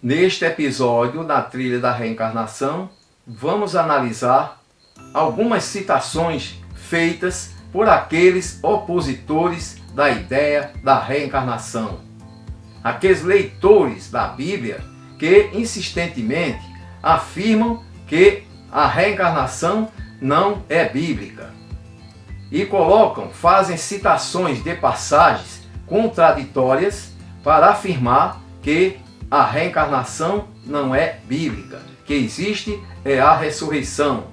Neste episódio da Trilha da Reencarnação, vamos analisar algumas citações feitas por aqueles opositores da ideia da reencarnação. Aqueles leitores da Bíblia que insistentemente afirmam que a reencarnação não é bíblica e fazem citações de passagens contraditórias para afirmar que a reencarnação não é bíblica, que existe a ressurreição.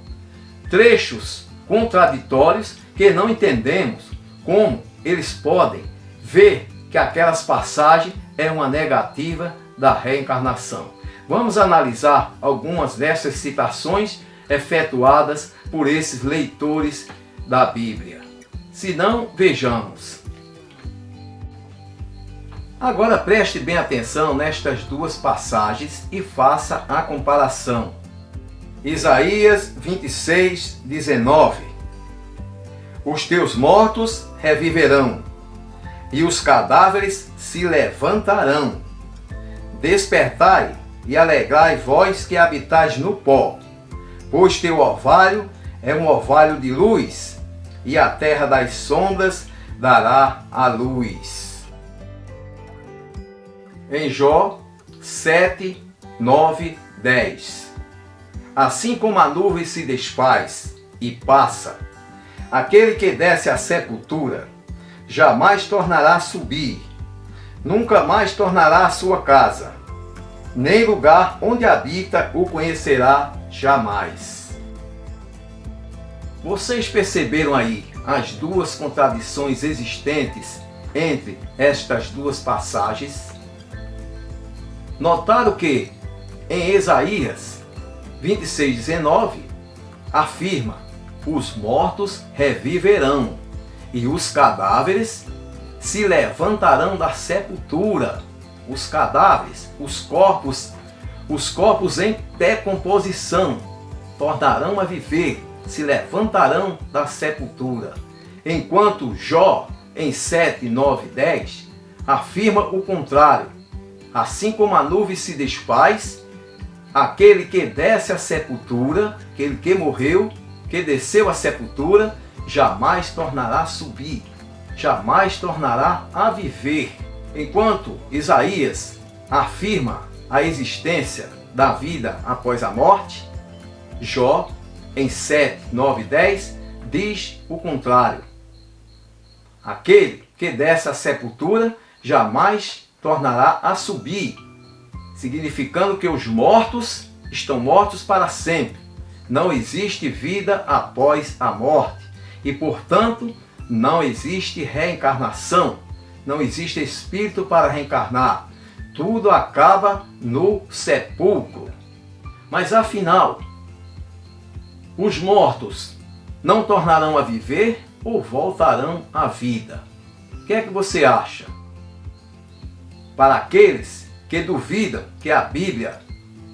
Trechos contraditórios que não entendemos como eles podem ver que aquelas passagens é uma negativa da reencarnação. Vamos analisar algumas dessas citações efetuadas por esses leitores da Bíblia. Se não, vejamos. Agora preste bem atenção nestas duas passagens e faça a comparação. Isaías 26, 19. Os teus mortos reviverão, e os cadáveres se levantarão. Despertai e alegrai vós que habitais no pó, pois teu orvalho é um orvalho de luz, e a terra das sombras dará a luz. Em Jó 7, 9, 10. Assim como a nuvem se desfaz e passa, aquele que desce à sepultura jamais tornará a subir, nunca mais tornará a sua casa, nem lugar onde habita o conhecerá jamais. Vocês perceberam aí as duas contradições existentes entre estas duas passagens? Notaram que em Isaías 26, 19 afirma: os mortos reviverão e os cadáveres se levantarão da sepultura. Os cadáveres, os corpos em decomposição tornarão a viver, se levantarão da sepultura. Enquanto Jó em 7, 9, 10 afirma o contrário. Assim como a nuvem se desfaz, aquele que desce à sepultura, aquele que morreu, que desceu à sepultura, jamais tornará a subir, jamais tornará a viver. Enquanto Isaías afirma a existência da vida após a morte, Jó, em 7, 9 e 10, diz o contrário. Aquele que desce à sepultura jamais tornará a subir, significando que os mortos estão mortos para sempre. Não existe vida após a morte e, portanto, não existe reencarnação, não existe espírito para reencarnar. Tudo acaba no sepulcro. Mas afinal, os mortos não tornarão a viver ou voltarão à vida? O que é que você acha? Para aqueles que duvidam que a Bíblia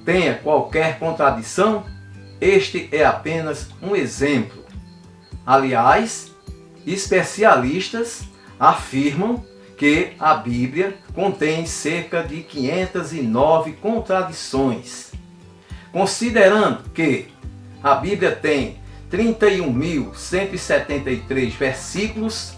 tenha qualquer contradição, este é apenas um exemplo. Aliás, especialistas afirmam que a Bíblia contém cerca de 509 contradições. Considerando que a Bíblia tem 31.173 versículos,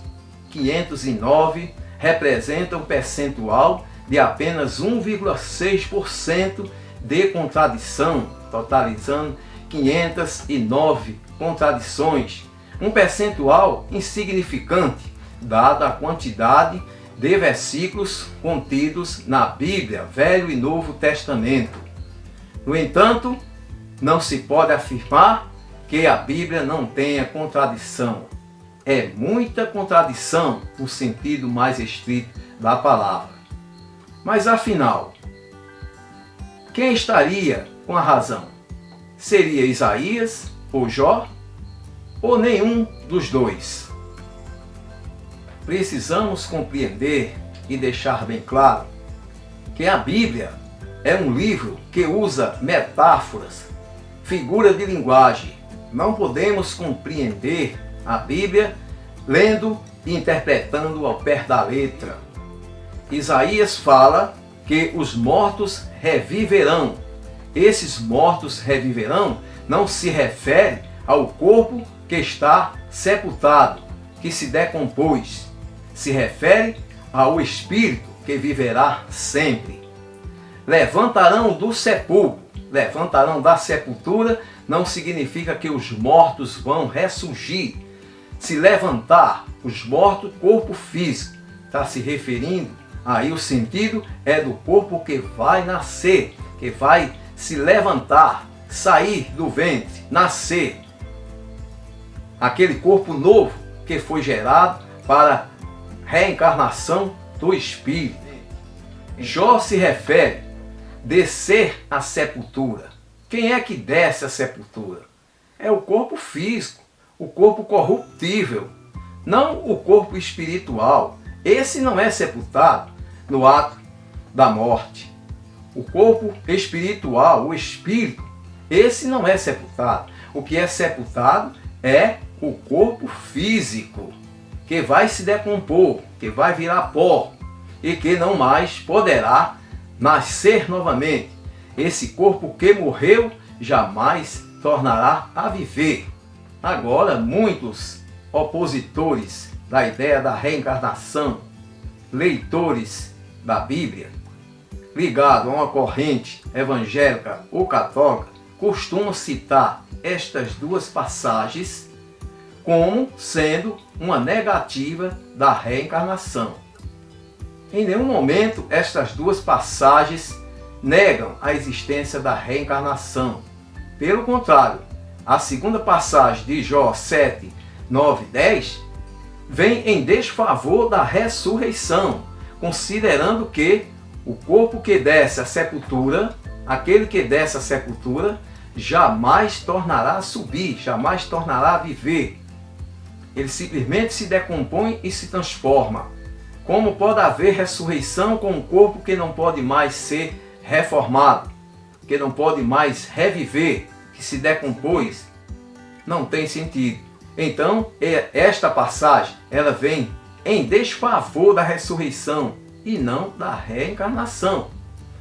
509 representa um percentual de apenas 1,6% de contradição, totalizando 509 contradições. Um percentual insignificante, dada a quantidade de versículos contidos na Bíblia, Velho e Novo Testamento. No entanto, não se pode afirmar que a Bíblia não tenha contradição. É muita contradição no sentido mais estrito da palavra. Mas afinal, quem estaria com a razão? Seria Isaías ou Jó? Ou nenhum dos dois? Precisamos compreender e deixar bem claro que a Bíblia é um livro que usa metáforas, figura de linguagem. Não podemos compreender a Bíblia lendo e interpretando ao pé da letra. Isaías fala que os mortos reviverão. Esses mortos reviverão não se refere ao corpo que está sepultado, que se decompôs. Se refere ao espírito que viverá sempre. Levantarão do sepulcro. Levantarão da sepultura não significa que os mortos vão ressurgir. Se levantar, os mortos, corpo físico, está se referindo, aí o sentido é do corpo que vai nascer, que vai se levantar, sair do ventre, nascer. Aquele corpo novo que foi gerado para reencarnação do espírito. Jó se refere descer à sepultura. Quem é que desce à sepultura? É o corpo físico, o corpo corruptível, não o corpo espiritual. Esse não é sepultado no ato da morte. O corpo espiritual, o espírito, esse não é sepultado. O que é sepultado é o corpo físico, que vai se decompor, que vai virar pó e que não mais poderá nascer novamente. Esse corpo que morreu jamais tornará a viver. Agora, muitos opositores da ideia da reencarnação, leitores da Bíblia, ligados a uma corrente evangélica ou católica, costumam citar estas duas passagens como sendo uma negativa da reencarnação. Em nenhum momento estas duas passagens negam a existência da reencarnação. Pelo contrário, a segunda passagem de Jó 7, 9 e 10 vem em desfavor da ressurreição, considerando que o corpo que desce à sepultura, aquele que desce à sepultura, jamais tornará a subir, jamais tornará a viver. Ele simplesmente se decompõe e se transforma. Como pode haver ressurreição com um corpo que não pode mais ser reformado, que não pode mais reviver, que se decompôs? Não tem sentido. Então, esta passagem, ela vem em desfavor da ressurreição e não da reencarnação.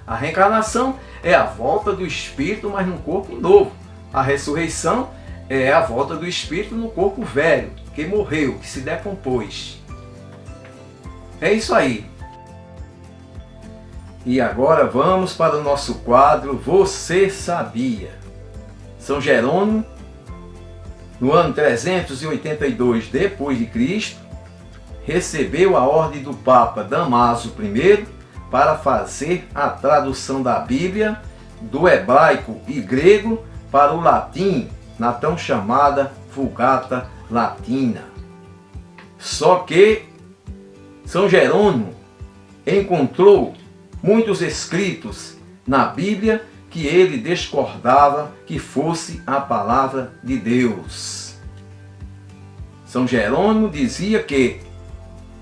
A reencarnação é a volta do espírito, mas num corpo novo. A ressurreição é a volta do espírito no corpo velho, que morreu, que se decompôs. É isso aí. E agora vamos para o nosso quadro Você Sabia? São Jerônimo, no ano 382 d.C., recebeu a ordem do Papa Damaso I para fazer a tradução da Bíblia do hebraico e grego para o latim, na tão chamada Vulgata Latina. Só que São Jerônimo encontrou muitos escritos na Bíblia que ele discordava que fosse a palavra de Deus. São Jerônimo dizia que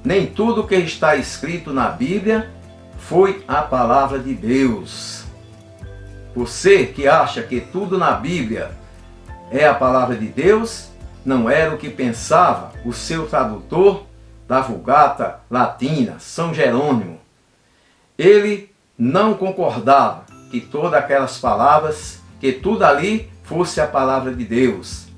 nem tudo que está escrito na Bíblia foi a palavra de Deus. Você que acha que tudo na Bíblia é a palavra de Deus, não era o que pensava o seu tradutor da Vulgata Latina, São Jerônimo. Ele não concordava que todas aquelas palavras, que tudo ali fosse a palavra de Deus.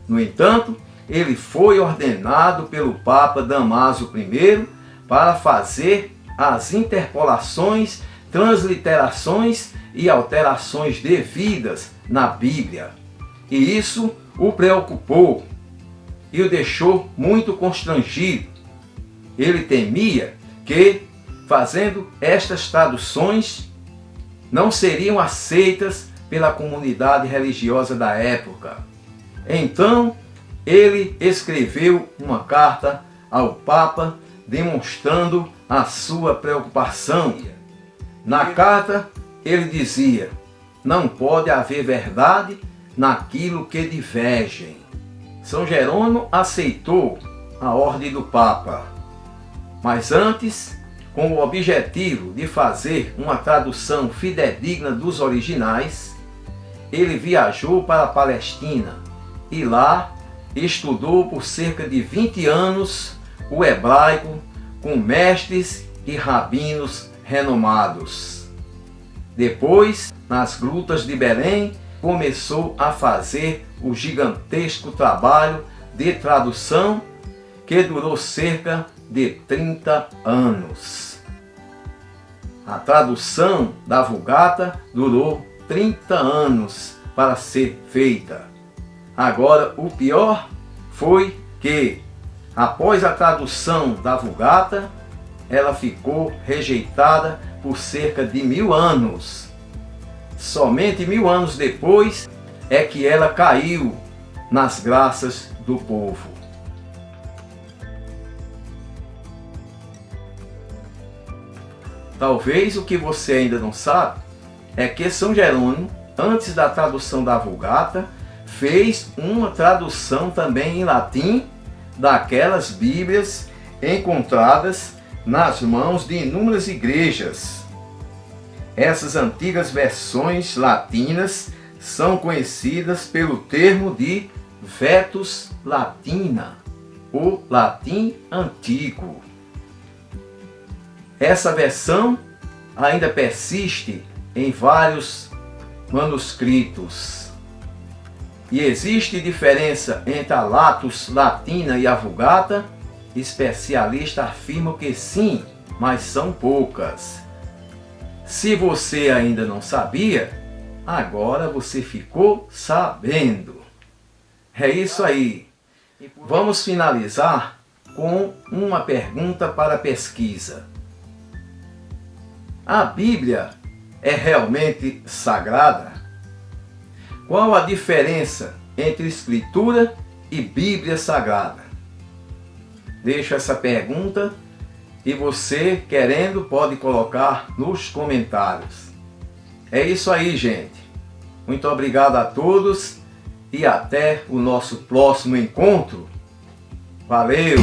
No entanto, ele foi ordenado pelo Papa Damaso I para fazer as interpolações, transliterações e alterações devidas na Bíblia. E isso o preocupou e o deixou muito constrangido. Ele temia que, fazendo estas traduções, não seriam aceitas pela comunidade religiosa da época. Então, ele escreveu uma carta ao Papa demonstrando a sua preocupação. Na carta, ele dizia: não pode haver verdade naquilo que divergem. São Jerônimo aceitou a ordem do Papa, mas antes, com o objetivo de fazer uma tradução fidedigna dos originais, ele viajou para a Palestina e lá estudou por cerca de 20 anos o hebraico com mestres e rabinos renomados. Depois, nas grutas de Belém, começou a fazer o gigantesco trabalho de tradução que durou cerca de 30 anos. A tradução da Vulgata durou 30 anos para ser feita. Agora, o pior foi que, após a tradução da Vulgata, ela ficou rejeitada por cerca de 1000 anos. Somente 1000 anos depois é que ela caiu nas graças do povo. Talvez o que você ainda não sabe é que São Jerônimo, antes da tradução da Vulgata, fez uma tradução também em latim daquelas Bíblias encontradas nas mãos de inúmeras igrejas. Essas antigas versões latinas são conhecidas pelo termo de Vetus Latina, o latim antigo. Essa versão ainda persiste em vários manuscritos. E existe diferença entre a Latus Latina e a Vulgata? Especialistas afirmam que sim, mas são poucas. Se você ainda não sabia, agora você ficou sabendo. É isso aí. Vamos finalizar com uma pergunta para pesquisa. A Bíblia é realmente sagrada? Qual a diferença entre Escritura e Bíblia Sagrada? Deixo essa pergunta e você, querendo, pode colocar nos comentários. É isso aí, gente. Muito obrigado a todos e até o nosso próximo encontro. Valeu!